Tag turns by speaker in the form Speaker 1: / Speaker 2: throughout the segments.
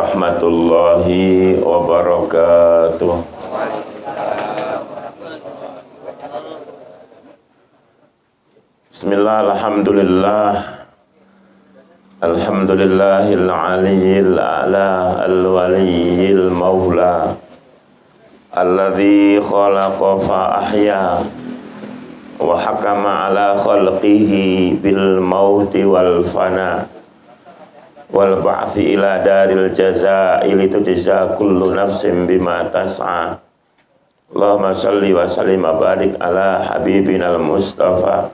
Speaker 1: warahmatullahi wabarakatuh. Bismillah, alhamdulillah. Alhamdulillahil aliyyil a'la al-waliyyil maula alladzi khalaqa fa ahya wa hakama ala khalqihi bil mauti wal fana wal ba'thi ila daril jazaa'i litujza kullu nafsin bima tas'a. Allahumma shalli wa sallim wa barik ala habibina al-mustafa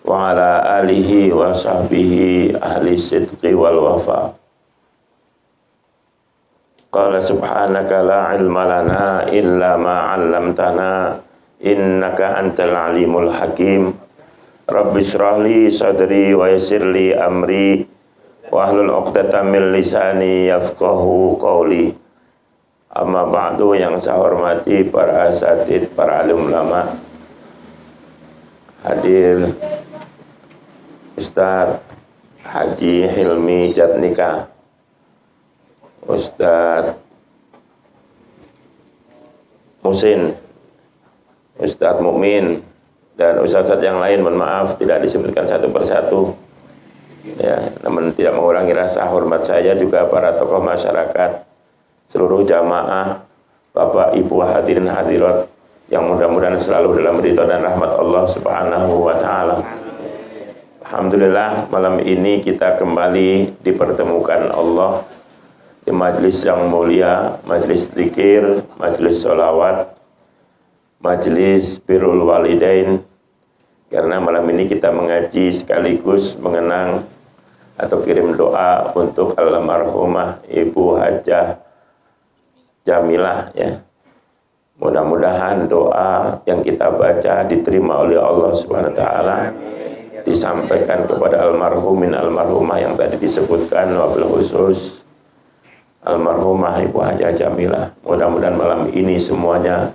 Speaker 1: wa ala alihi wa sahbihi ahli sidqi wal wafa. Qala subhanaka la ilma lana illa ma 'allamtana innaka antal alimul hakim. Rabbi shrah li sadri wa yassir li amri wahlul 'uqdatam min lisani yafqahu qawli. Amma ba'du, yang saya hormati para asatidz, para alim ulama, hadir Ustaz Haji Hilmi Jatnika, Ustaz Musin, Ustaz Mukmin, dan ustaz-ustaz yang lain. Mohon maaf tidak disebutkan satu persatu ya, namun tidak mengurangi rasa hormat saya juga para tokoh masyarakat, seluruh jamaah, Bapak Ibu hadirin hadirat yang mudah-mudahan selalu dalam ridha dan rahmat Allah Subhanahu wa taala. Alhamdulillah, malam ini kita kembali dipertemukan Allah di majlis yang mulia, majlis zikir, majlis sholawat, majlis birrul walidain. Karena malam ini kita mengaji sekaligus mengenang atau kirim doa untuk almarhumah Ibu Hajah Jamilah ya. Mudah-mudahan doa yang kita baca diterima oleh Allah Subhanahu wa taala, disampaikan kepada almarhumin almarhumah yang tadi disebutkan, wabil khusus almarhumah Ibu Hajah Jamilah. Mudah-mudahan malam ini semuanya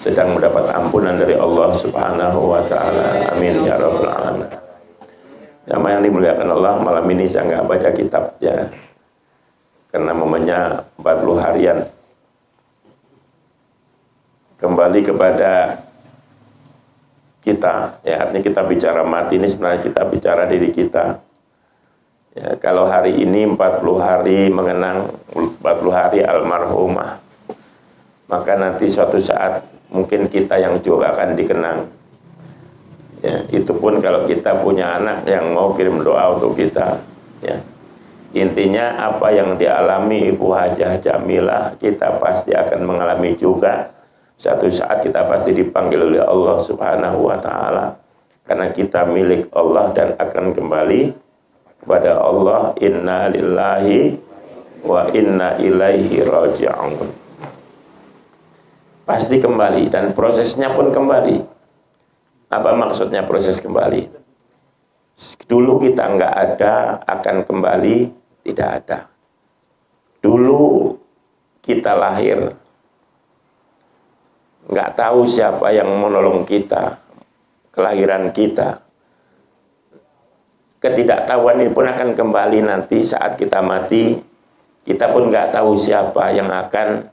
Speaker 1: sedang mendapat ampunan dari Allah Subhanahu wa taala. Amin ya rabbal alamin. Jamaah yang dimuliakan Allah, malam ini saya nggak baca kitab ya, karena momennya 40 harian. Kembali kepada kita ya, artinya kita bicara mati ini sebenarnya kita bicara diri kita ya. Kalau hari ini 40 hari mengenang 40 hari almarhumah, maka nanti suatu saat mungkin kita yang juga akan dikenang ya. Itu pun kalau kita punya anak yang mau kirim doa untuk kita ya. Intinya apa yang dialami Ibu Hajah Jamilah, kita pasti akan mengalami juga. Suatu saat kita pasti dipanggil oleh Allah Subhanahu wa taala, karena kita milik Allah dan akan kembali kepada Allah. Inna lillahi wa inna ilaihi raji'un. Pasti kembali, dan prosesnya pun kembali. Apa maksudnya proses kembali? Dulu kita nggak ada, akan kembali tidak ada. Dulu kita lahir, nggak tahu siapa yang menolong kita, kelahiran kita. Ketidaktahuan ini pun akan kembali nanti saat kita mati. Kita pun nggak tahu siapa yang akan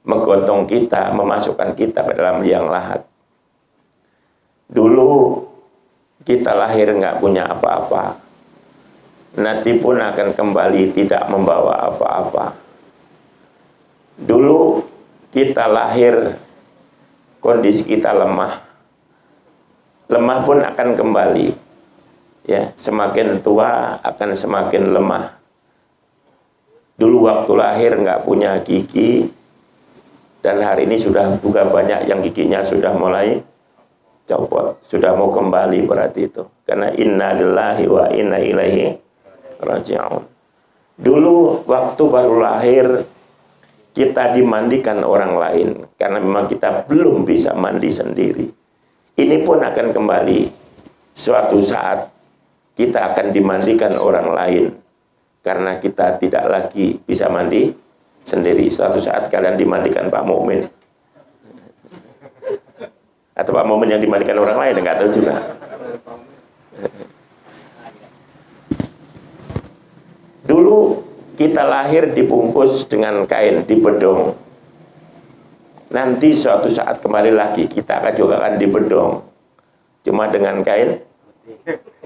Speaker 1: menggotong kita, memasukkan kita ke dalam liang lahat. Dulu kita lahir nggak punya apa-apa, nanti pun akan kembali tidak membawa apa-apa. Dulu kita lahir kondisi kita lemah, lemah pun akan kembali ya. Semakin tua akan semakin lemah. Dulu waktu lahir nggak punya gigi, dan hari ini sudah juga banyak yang giginya sudah mulai copot, sudah mau kembali berarti itu. Karena inna lillahi wa inna ilaihi raji'un. Dulu waktu baru lahir kita dimandikan orang lain, karena memang kita belum bisa mandi sendiri. Ini pun akan kembali. Suatu saat kita akan dimandikan orang lain, karena kita tidak lagi bisa mandi sendiri. Suatu saat kalian dimandikan Pak Mukmin, atau Pak Mukmin yang dimandikan orang lain, nggak tahu juga. Dulu kita lahir dibungkus dengan kain, dibedong. Nanti suatu saat kembali lagi kita juga akan dibedong, cuma dengan kain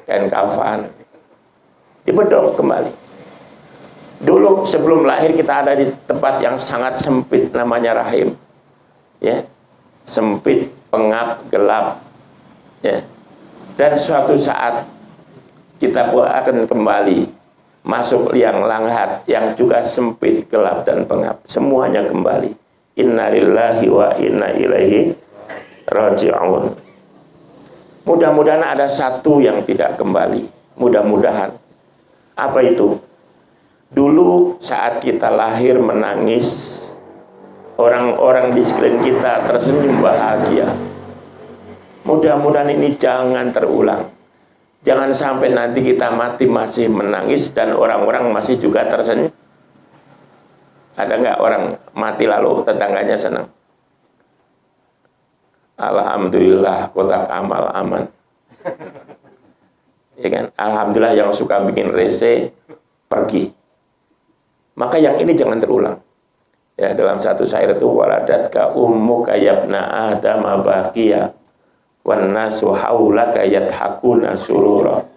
Speaker 1: kafan, dibedong kembali. Dulu sebelum lahir kita ada di tempat yang sangat sempit, namanya rahim, ya, sempit, pengap, gelap, ya. Dan suatu saat kita pun akan kembali masuk liang lahat yang juga sempit, gelap, dan pengap. Semuanya kembali. Innalillahi wa inna ilaihi raji'un. Mudah-mudahan ada satu yang tidak kembali. Mudah-mudahan. Apa itu? Dulu saat kita lahir menangis, orang-orang di sekeliling kita tersenyum bahagia. Mudah-mudahan ini jangan terulang. Jangan sampai nanti kita mati masih menangis dan orang-orang masih juga tersenyum. Ada nggak orang mati lalu tetangganya senang? Alhamdulillah, kotak amal aman. Ya kan? Alhamdulillah, yang suka bikin rese pergi. Maka yang ini jangan terulang. Ya, dalam satu syair itu, waladatka ummuka yabna adama baqiya wan nasu haulaka yadhakuna surura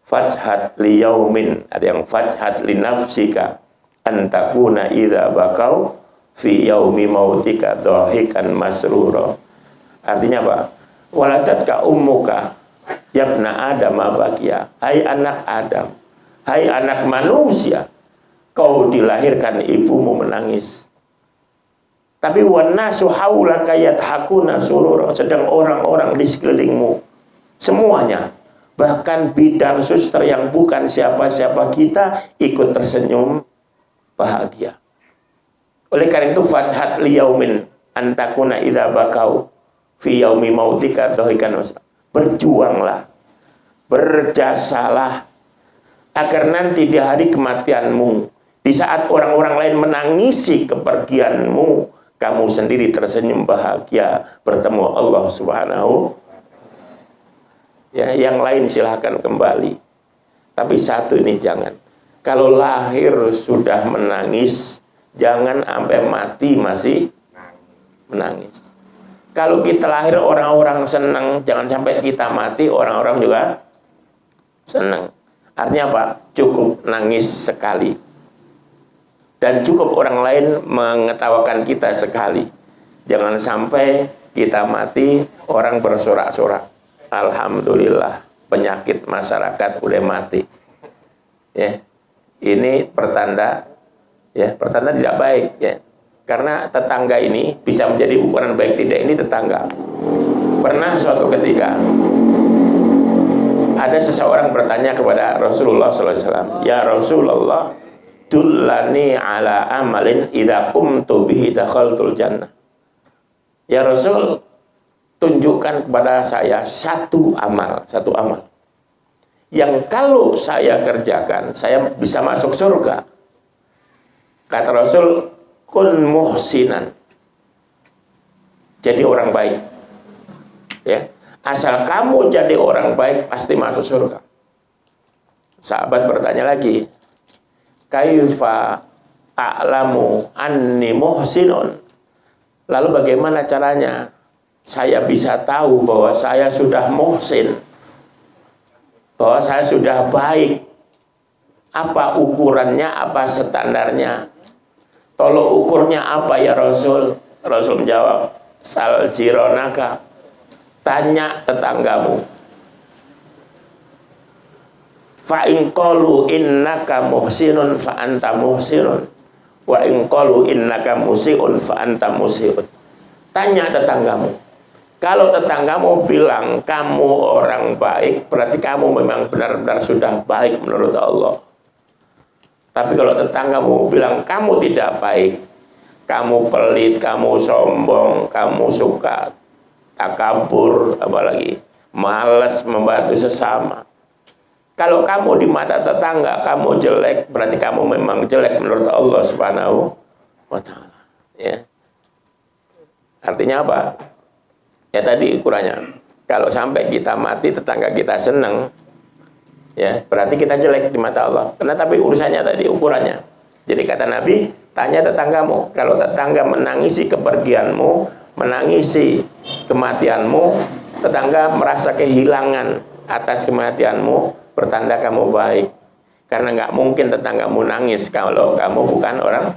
Speaker 1: fajhad li yaumin, ada yang fajhad li nafsika antakuna idza bakau fi yaumi mautika dhahikan masrura. Artinya apa? Waladatka ummuka yabna adama baqiya, hai anak Adam, hai anak manusia, kau dilahirkan ibumu menangis. Tapi wanasu haulaka yadhakuna surura, sedang orang-orang di sekelilingmu semuanya, bahkan bidan suster yang bukan siapa-siapa kita, ikut tersenyum bahagia. Oleh karena itu, fathat liyaumin antakuna idza bakau fi yaumi mautika dhahikan. Berjuanglah, berjasalah agar nanti di hari kematianmu, di saat orang-orang lain menangisi kepergianmu, kamu sendiri tersenyum bahagia bertemu Allah Subhanahu. Ya, yang lain silahkan kembali. Tapi satu ini jangan. Kalau lahir sudah menangis, jangan sampai mati masih menangis. Kalau kita lahir orang-orang senang, jangan sampai kita mati orang-orang juga senang. Artinya apa? Cukup nangis sekali. Dan cukup orang lain mengetawakan kita sekali. Jangan sampai kita mati, orang bersorak-sorak. Alhamdulillah, penyakit masyarakat udah mati. Ya, ini pertanda, ya, pertanda tidak baik, ya. Karena tetangga ini bisa menjadi ukuran baik tidak ini tetangga. Pernah suatu ketika ada seseorang bertanya kepada Rasulullah SAW, ya Rasulullah, dullani ala amalin idza qumtu bihi dakhaltul jannah. Ya Rasul, tunjukkan kepada saya satu amal yang kalau saya kerjakan saya bisa masuk surga. Kata Rasul, kun muhsinan, jadi orang baik, ya. Asal kamu jadi orang baik pasti masuk surga. Sahabat bertanya lagi, kaifa a'lamu anni muhsinun, lalu bagaimana caranya saya bisa tahu bahwa saya sudah muhsin, bahwa saya sudah baik? Apa ukurannya, apa standarnya? Tolok ukurnya apa ya Rasul? Rasul menjawab, sal jironaka, tanya tetanggamu. Fa in qalu innaka muhsinun fa anta muhsinun, wa in qalu innaka musiun fa anta musiun. Tanya tetanggamu. Kalau tetanggamu bilang kamu orang baik, berarti kamu memang benar-benar sudah baik menurut Allah. Tapi kalau tetanggamu bilang kamu tidak baik, kamu pelit, kamu sombong, kamu suka takabur, apalagi malas membantu sesama. Kalau kamu di mata tetangga kamu jelek, berarti kamu memang jelek menurut Allah Subhanahu wa Ta'ala. Ya. Artinya apa? Ya tadi ukurannya. Kalau sampai kita mati tetangga kita senang, ya berarti kita jelek di mata Allah. Karena tapi urusannya tadi ukurannya. Jadi kata Nabi, tanya tetanggamu. Kalau tetangga menangisi kepergianmu, menangisi kematianmu, tetangga merasa kehilangan atas kematianmu, pertanda kamu baik. Karena nggak mungkin tetanggamu nangis kalau kamu bukan orang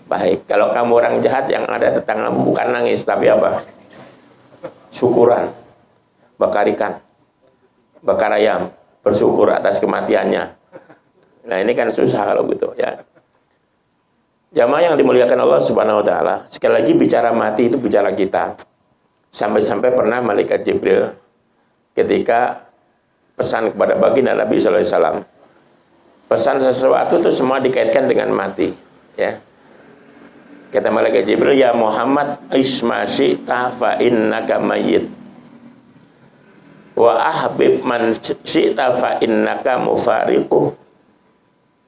Speaker 1: baik. Kalau kamu orang jahat, yang ada tetanggamu bukan nangis, tapi apa? Syukuran, bakar ikan, bakar ayam, bersyukur atas kematiannya. Nah ini kan susah kalau gitu ya. Jamaah yang dimuliakan Allah Subhanahu wa taala, sekali lagi bicara mati itu bicara kita. Sampai-sampai pernah malaikat Jibril ketika pesan kepada baginda Nabi sallallahu alaihi wasallam. Pesan sesuatu itu semua dikaitkan dengan mati, ya. Kata malaikat Jibril, "Ya Muhammad, isma syi'ta fa innaka mayyit. Wa ahbib man syi'ta fa innaka mufariquh.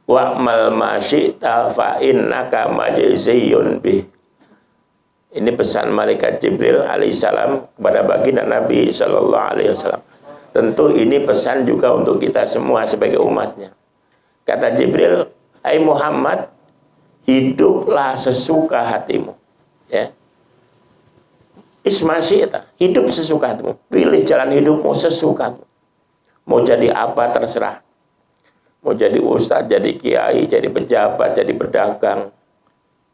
Speaker 1: Wa'mal ma syi'ta fa innaka majziyun bih." Ini pesan malaikat Jibril alaihissalam kepada baginda Nabi sallallahu alaihi wasallam. Tentu ini pesan juga untuk kita semua sebagai umatnya. Kata Jibril, "Hai Muhammad, hiduplah sesuka hatimu." Ya. Isma syi'ta, hidup sesuka hatimu. Pilih jalan hidupmu sesukamu. Mau jadi apa terserah. Mau jadi ustadz, jadi kiai, jadi pejabat, jadi pedagang.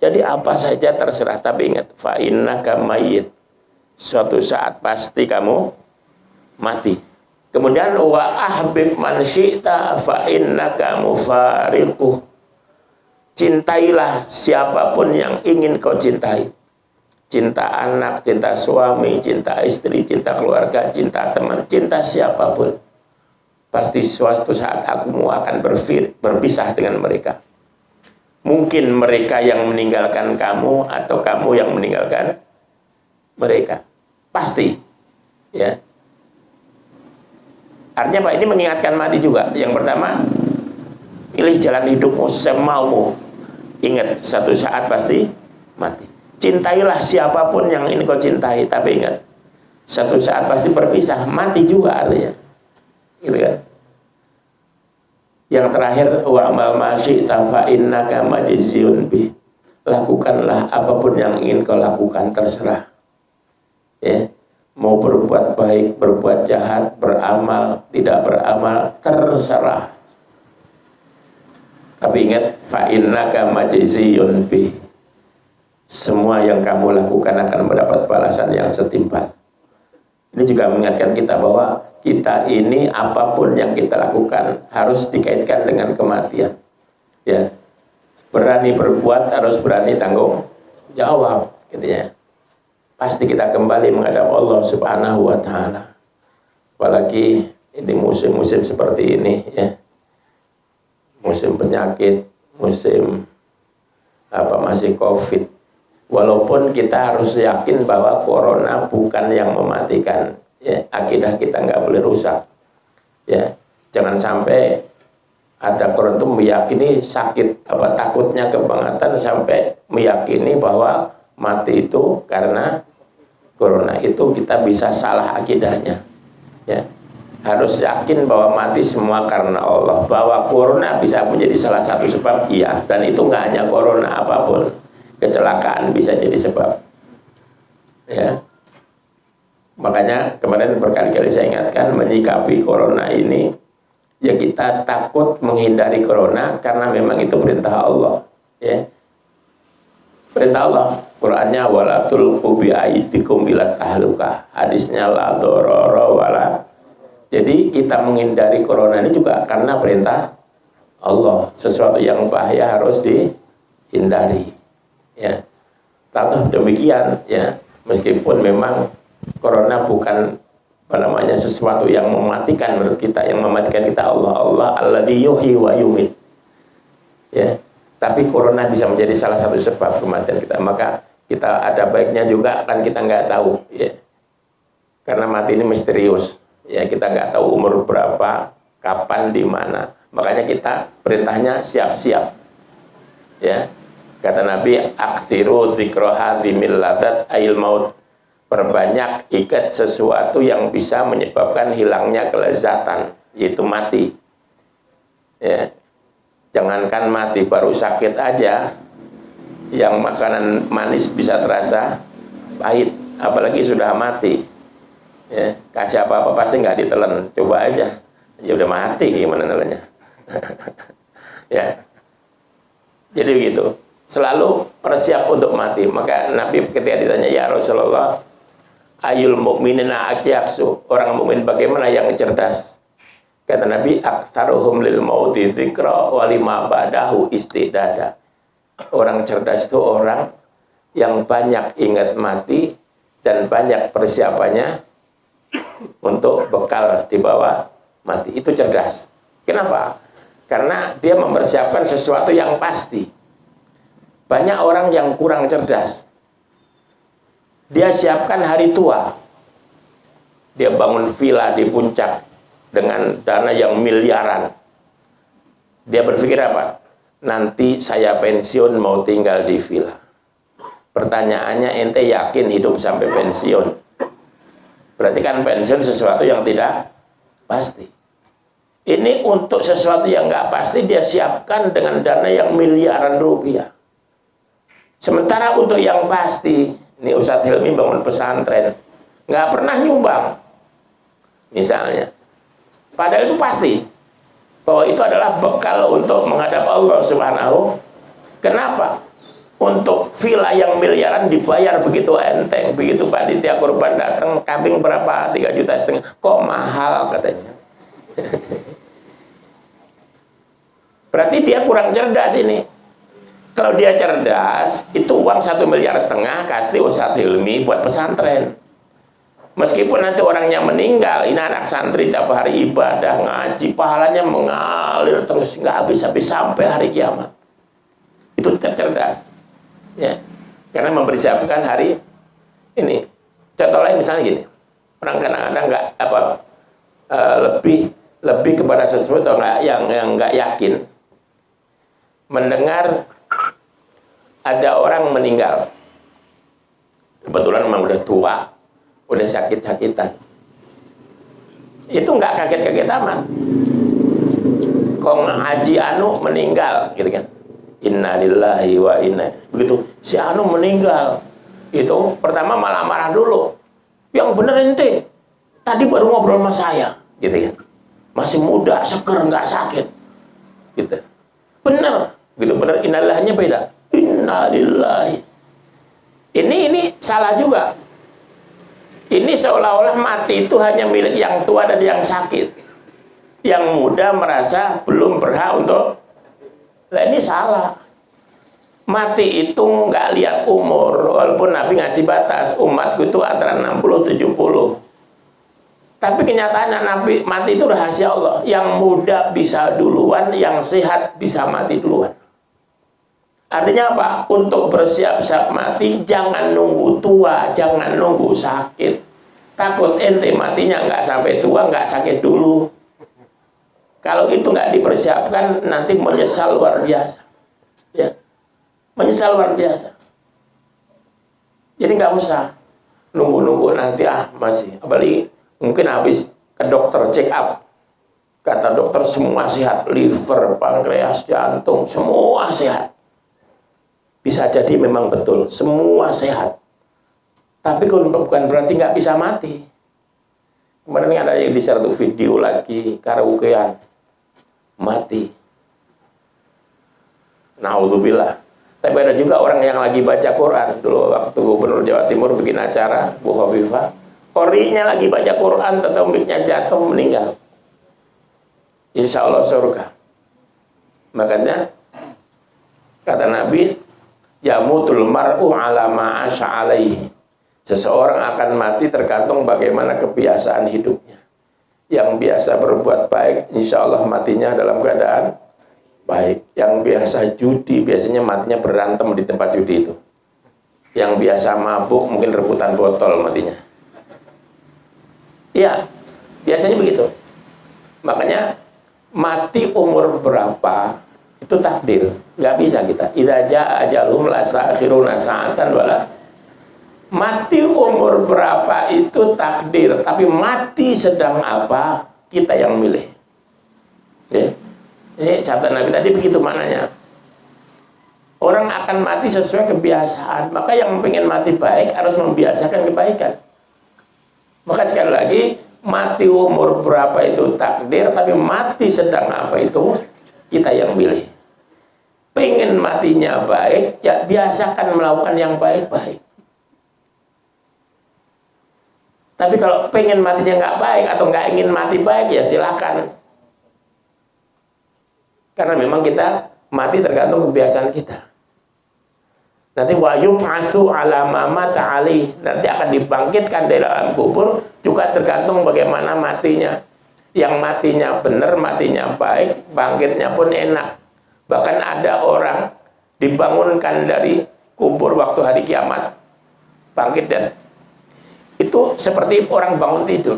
Speaker 1: Jadi apa saja terserah, tapi ingat, fa innaka mayyit. Suatu saat pasti kamu mati. Kemudian wa ahbib man syi'ta fa innaka mufariquh. Cintailah siapapun yang ingin kau cintai. Cinta anak, cinta suami, cinta istri, cinta keluarga, cinta teman, cinta siapapun. Pasti suatu saat aku akan berpisah dengan mereka. Mungkin mereka yang meninggalkan kamu atau kamu yang meninggalkan mereka. Pasti. Ya. Artinya Pak, ini mengingatkan mati juga. Yang pertama, pilih jalan hidupmu semaumu. Ingat, satu saat pasti mati. Cintailah siapapun yang ingin kau cintai, tapi ingat, satu saat pasti berpisah, mati juga artinya. Gitu kan? Yang terakhir, wa'mal ma syi'ta fa innaka majziyun bih. Lakukanlah apapun yang ingin kau lakukan, terserah. Ya. Mau berbuat baik, berbuat jahat, beramal, tidak beramal, terserah. Tapi ingat, fa innaka majziyun bih. Semua yang kamu lakukan akan mendapat balasan yang setimpal. Ini juga mengingatkan kita bahwa kita ini apapun yang kita lakukan harus dikaitkan dengan kematian. Ya. Berani berbuat harus berani tanggung jawab, gitu ya. Pasti kita kembali menghadap Allah Subhanahu wa taala. Apalagi ini musim-musim seperti ini ya. Musim penyakit, musim masih Covid. Walaupun kita harus yakin bahwa corona bukan yang mematikan, ya, akidah kita nggak boleh rusak, ya. Jangan sampai ada corona itu meyakini sakit, takutnya kebangetan sampai meyakini bahwa mati itu karena corona. Itu kita bisa salah akidahnya, ya. Harus yakin bahwa mati semua karena Allah, bahwa corona bisa menjadi salah satu sebab, iya. Dan itu nggak hanya corona, apapun kecelakaan bisa jadi sebab, ya. Makanya kemarin berkali-kali saya ingatkan, menyikapi corona ini, ya kita takut menghindari corona karena memang itu perintah Allah, ya. Perintah Allah, Qur'annya wala tulqu bi aydikum ila tahlukah, hadisnya la dororo wala. Jadi kita menghindari corona ini juga karena perintah Allah. Sesuatu yang bahaya harus dihindari, ya. Tahu demikian, ya. Meskipun memang corona bukan sesuatu yang mematikan menurut kita, yang mematikan kita Allah alladzi yuhyi wa yumit, ya. Tapi corona bisa menjadi salah satu sebab kematian kita. Maka kita ada baiknya juga, kan kita nggak tahu, ya. Karena mati ini misterius, ya. Kita nggak tahu umur berapa, kapan, di mana. Makanya kita perintahnya siap-siap, ya. Kata Nabi, aktsiru dzikra hadimil ladat ail maut. Perbanyak ikat sesuatu yang bisa menyebabkan hilangnya kelezatan, yaitu mati. Ya. Jangankan mati, baru sakit aja, yang makanan manis bisa terasa pahit, apalagi sudah mati. Ya, kasih apa-apa pasti nggak ditelan. Coba aja, ya udah mati, gimana nelannya? Ya, jadi begitu. Selalu persiap untuk mati. Maka Nabi ketika ditanya, ya Rasulullah, ayul mu'minina akyaksu, orang mukmin bagaimana yang cerdas? Kata Nabi, aktaruhum lil mauti dzikra wa lima ba'dahu istidada. Orang cerdas itu orang yang banyak ingat mati dan banyak persiapannya untuk bekal di bawah mati. Itu cerdas. Kenapa? Karena dia mempersiapkan sesuatu yang pasti. Banyak orang yang kurang cerdas. Dia siapkan hari tua. Dia bangun villa di puncak dengan dana yang miliaran. Dia berpikir apa? Nanti saya pensiun mau tinggal di villa. Pertanyaannya, ente yakin hidup sampai pensiun? Berarti kan pensiun sesuatu yang tidak pasti. Ini untuk sesuatu yang nggak pasti dia siapkan dengan dana yang miliaran rupiah. Sementara untuk yang pasti, ini Ustadz Hilmi bangun pesantren, nggak pernah nyumbang, misalnya. Padahal itu pasti bahwa itu adalah bekal untuk menghadap Allah Subhanahu. Kenapa? Untuk villa yang miliaran dibayar begitu enteng, begitu panitia kurban datang, kambing berapa? 3,5 juta. Kok mahal katanya? Berarti dia kurang cerdas ini. Kalau dia cerdas, itu uang 1,5 miliar kasih Ustadz Hilmi buat pesantren. Meskipun nanti orangnya meninggal, ini anak santri tiap hari ibadah, ngaji, pahalanya mengalir terus, nggak habis-habis sampai hari kiamat. Itu cerdas. Ya. Karena mempersiapkan hari ini. Contoh lain misalnya gini, orang kadang-kadang nggak lebih kepada sesuatu yang nggak yakin. Mendengar ada orang meninggal, kebetulan memang udah tua, udah sakit-sakitan, itu nggak kaget-kaget amat. Kong Haji Anu meninggal, gitu kan? Innalillahi wa inna. Begitu si Anu meninggal, itu pertama malah marah dulu. Yang bener ente, tadi baru ngobrol sama saya, gitu kan? Masih muda, seger, nggak sakit, gitu. Bener, gitu bener. Innalillahnya beda. Innalillahi. Ini salah juga. Ini seolah-olah mati itu hanya milik yang tua dan yang sakit. Yang muda merasa belum berhak untuk. Nah, ini salah. Mati itu nggak lihat umur. Walaupun Nabi ngasih batas, umatku itu antara 60-70. Tapi kenyataannya Nabi mati itu rahasia Allah. Yang muda bisa duluan, yang sehat bisa mati duluan. Artinya apa? Untuk bersiap-siap mati, jangan nunggu tua, jangan nunggu sakit. Takut ente matinya nggak sampai tua, nggak sakit dulu. Kalau itu nggak dipersiapkan, nanti menyesal luar biasa. Ya, menyesal luar biasa. Jadi nggak usah nunggu-nunggu nanti masih. Apalagi mungkin habis ke dokter check up, kata dokter semua sehat, liver, pankreas, jantung, semua sehat. Bisa jadi memang betul, semua sehat. Tapi bukan berarti nggak bisa mati. Kemarin ada yang di satu video lagi, karaokean, mati. Naudzubillah. Tapi ada juga orang yang lagi baca Quran. Dulu waktu Gubernur Jawa Timur bikin acara, Bu Hovifah, orinya lagi baca Quran, atau miknya jatuh, meninggal. Insya Allah surga. Makanya, kata Nabi, yamutul mar'u ala ma'asha alaihi. Seseorang akan mati tergantung bagaimana kebiasaan hidupnya. Yang biasa berbuat baik, insya Allah matinya dalam keadaan baik. Yang biasa judi, biasanya matinya berantem di tempat judi itu. Yang biasa mabuk, mungkin rebutan botol matinya. Iya, biasanya begitu. Makanya mati umur berapa itu takdir, nggak bisa kita. Idza jaa ajaluhum la yasta'khiruna sa'atan wala. Mati umur berapa itu takdir, tapi mati sedang apa kita yang milih. Ya. Ini sabda Nabi tadi begitu maknanya. Orang akan mati sesuai kebiasaan. Maka yang pengen mati baik harus membiasakan kebaikan. Maka sekali lagi, mati umur berapa itu takdir, tapi mati sedang apa itu kita yang pilih. Pengen matinya baik, ya biasakan melakukan yang baik-baik. Tapi kalau pengen matinya nggak baik atau nggak ingin mati baik, ya silakan. Karena memang kita mati tergantung kebiasaan kita. Nanti wayum asu ala mama ta'ali, nanti akan dibangkitkan dari dalam kubur juga tergantung bagaimana matinya. Yang matinya benar, matinya baik, bangkitnya pun enak. Bahkan ada orang dibangunkan dari kubur waktu hari kiamat, bangkit dan itu seperti orang bangun tidur.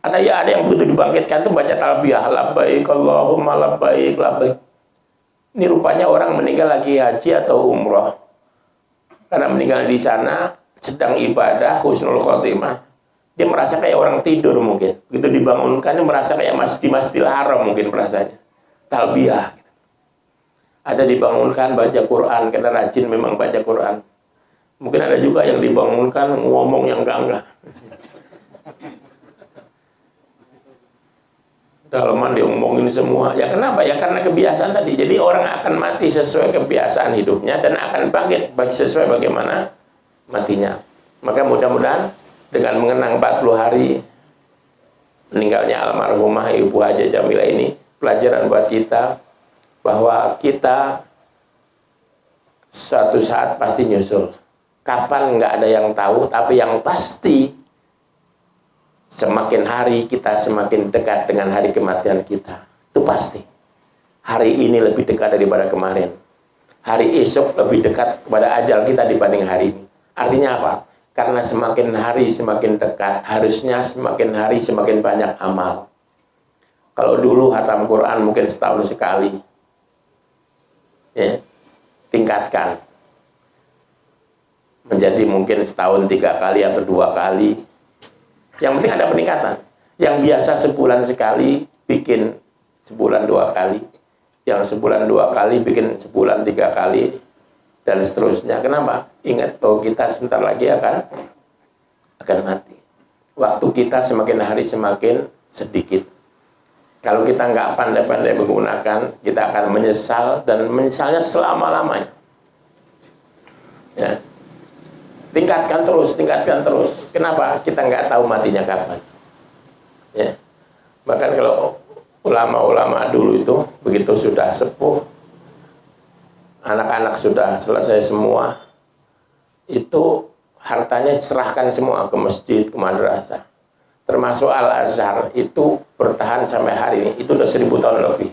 Speaker 1: Atau ya ada yang begitu dibangkitkan tuh baca talbiyah, labbaik Allahumma labbaik labbaik. Ini rupanya orang meninggal lagi haji atau umroh. Karena meninggal di sana sedang ibadah husnul khotimah. Dia merasa kayak orang tidur mungkin. Begitu dibangunkan dia merasa kayak masih di Masjidil Haram mungkin merasanya. Talbiyah. Ada dibangunkan baca Quran, karena rajin memang baca Quran. Mungkin ada juga yang dibangunkan ngomong yang enggak. Dalaman dia ngomongin semua. Ya kenapa? Ya karena kebiasaan tadi. Jadi orang akan mati sesuai kebiasaan hidupnya dan akan bangkit sesuai bagaimana matinya. Maka mudah-mudahan dengan mengenang 40 hari meninggalnya almarhumah Ibu Haja Jamila ini, pelajaran buat kita bahwa kita suatu saat pasti nyusul. Kapan nggak ada yang tahu, tapi yang pasti semakin hari kita semakin dekat dengan hari kematian kita. Itu pasti. Hari ini lebih dekat daripada kemarin. Hari esok lebih dekat kepada ajal kita dibanding hari ini. Artinya apa? Karena semakin hari semakin dekat, harusnya semakin hari semakin banyak amal. Kalau dulu khatam Quran mungkin setahun sekali, ya, tingkatkan menjadi mungkin setahun 3 kali atau 2 kali. Yang penting ada peningkatan. Yang biasa sebulan sekali bikin sebulan 2 kali, yang sebulan 2 kali bikin sebulan 3 kali, dan seterusnya. Kenapa? Ingat bahwa kita sebentar lagi akan mati. Waktu kita semakin hari semakin sedikit. Kalau kita nggak pandai-pandai menggunakan, kita akan menyesal, dan menyesalnya selama-lamanya. Ya. Tingkatkan terus, tingkatkan terus. Kenapa? Kita nggak tahu matinya kapan. Ya. Bahkan kalau ulama-ulama dulu itu, begitu sudah sepuh, anak-anak sudah selesai semua, itu hartanya serahkan semua ke masjid, ke madrasah. Termasuk Al-Azhar, itu bertahan sampai hari ini. Itu udah 1000 tahun lebih.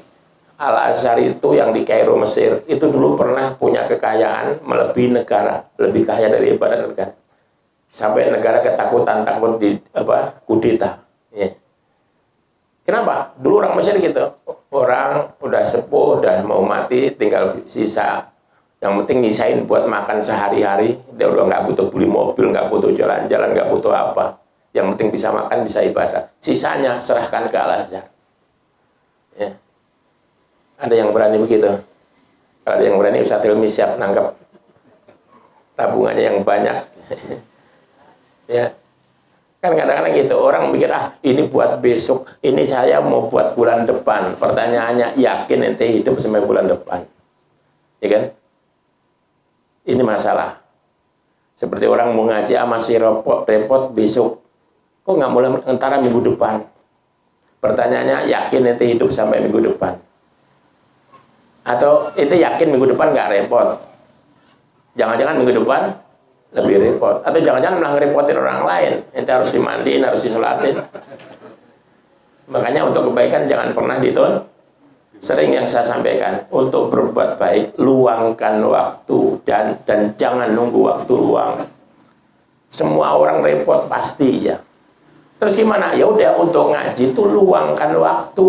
Speaker 1: Al-Azhar itu yang di Kairo, Mesir, itu dulu pernah punya kekayaan melebihi negara, lebih kaya daripada negara. Sampai negara ketakutan, takut di kudeta. Ya. Kenapa? Dulu orang Mesir gitu, orang udah sepuh, udah mau mati, tinggal sisa. Yang penting nyisain buat makan sehari-hari, dia udah nggak butuh beli mobil, nggak butuh jalan-jalan, nggak butuh apa. Yang penting bisa makan, bisa ibadah. Sisanya serahkan ke Al-Azhar. Ya. Ada yang berani begitu. Kalau ada yang berani, Ustaz Hilmi siap nangkep tabungannya yang banyak. Ya. Kan kadang-kadang gitu, orang mikir, ini buat besok, ini saya mau buat bulan depan. Pertanyaannya, yakin ente hidup sampai bulan depan? Ya kan? Ini masalah. Seperti orang mau ngaji, masih repot besok. Kok nggak mulai antara minggu depan? Pertanyaannya, yakin ente hidup sampai minggu depan? Atau ente yakin minggu depan nggak repot? Jangan-jangan minggu depan lebih repot. Atau jangan-jangan malah ngerepotin orang lain. Ente harus dimandiin, harus disolatin. Makanya untuk kebaikan jangan pernah ditun. Sering yang saya sampaikan, untuk berbuat baik, luangkan waktu dan jangan nunggu waktu luang. Semua orang repot pasti ya. Terus gimana? Ya udah, untuk ngaji itu luangkan waktu.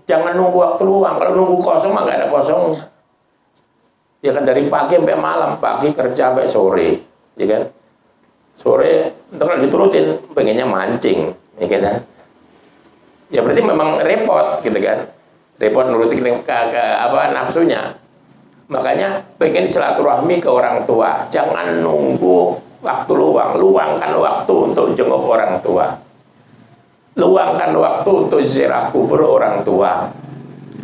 Speaker 1: Jangan nunggu waktu luang. Kalau nunggu kosong mah nggak ada kosongnya. Ya kan, dari pagi sampai malam, pagi kerja sampai sore, ya kan? Sore ntar diturutin, pengennya mancing, ya kan? Ya berarti memang repot, gitu kan? repot nuruti apa nafsunya. Makanya pengen silaturahmi ke orang tua, jangan nunggu waktu luang. Luangkan waktu untuk jenguk orang tua, luangkan waktu untuk ziarah kubur orang tua,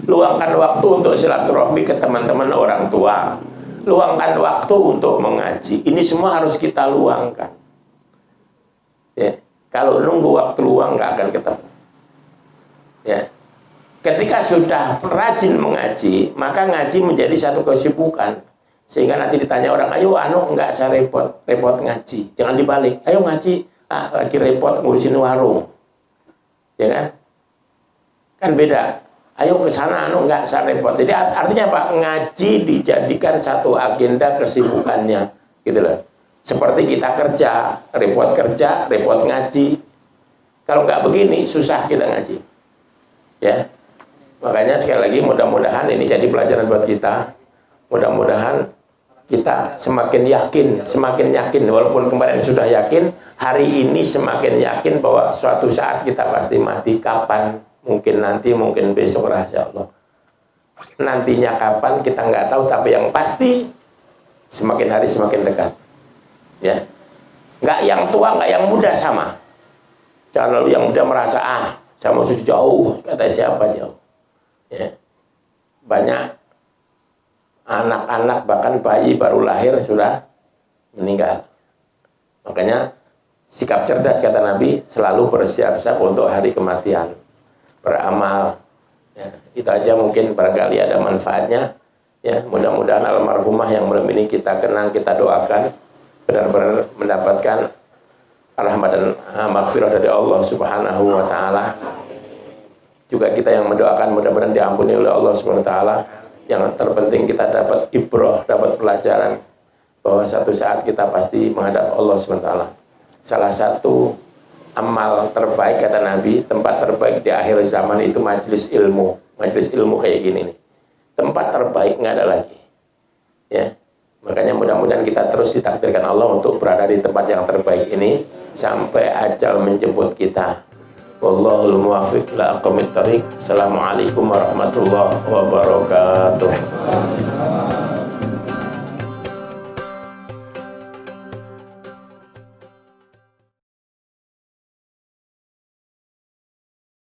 Speaker 1: luangkan waktu untuk silaturahmi ke teman-teman orang tua, luangkan waktu untuk mengaji. Ini semua harus kita luangkan. Ya, kalau nunggu waktu luang nggak akan ketemu. Ya. Ketika sudah rajin mengaji, maka ngaji menjadi satu kesibukan. Sehingga nanti ditanya orang, ayo enggak saya repot ngaji. Jangan dibalik, ayo ngaji, lagi repot ngurusin warung. Ya kan? Kan beda. Ayo ke sana, enggak saya repot. Jadi artinya apa? Ngaji dijadikan satu agenda kesibukannya. Gitu loh. Seperti kita kerja, repot ngaji. Kalau nggak begini, susah kita ngaji. Ya. Makanya sekali lagi mudah-mudahan ini jadi pelajaran buat kita. Mudah-mudahan kita semakin yakin walaupun kemarin sudah yakin, hari ini semakin yakin bahwa suatu saat kita pasti mati. Kapan? Mungkin nanti, mungkin besok, rahasia Allah. Nantinya kapan kita nggak tahu, tapi yang pasti semakin hari semakin dekat. Ya. Nggak yang tua, nggak yang muda sama. Jangan lalu yang muda merasa saya mau sudah jauh, kata siapa jauh. Ya. Banyak anak-anak bahkan bayi baru lahir sudah meninggal. Makanya sikap cerdas kata Nabi, selalu bersiap-siap untuk hari kematian, beramal. Ya, itu aja mungkin barangkali ada manfaatnya. Ya, mudah-mudahan almarhumah yang belum ini kita kenang, kita doakan benar-benar mendapatkan rahmat dan maghfirah dari Allah Subhanahu wa taala. Juga kita yang mendoakan mudah-mudahan diampuni oleh Allah Subhanahu wa taala. Yang terpenting kita dapat ibrah, dapat pelajaran bahwa satu saat kita pasti menghadap Allah Subhanahu wa taala. Salah satu amal terbaik kata Nabi, tempat terbaik di akhir zaman itu majelis ilmu. Majelis ilmu kayak gini nih. Tempat terbaik nggak ada lagi. Ya. Makanya mudah-mudahan kita terus ditakdirkan Allah untuk berada di tempat yang terbaik ini sampai ajal menjemput kita. Wallahul muwaffiq ila aqwamit thoriq. Assalamualaikum warahmatullahi wabarakatuh.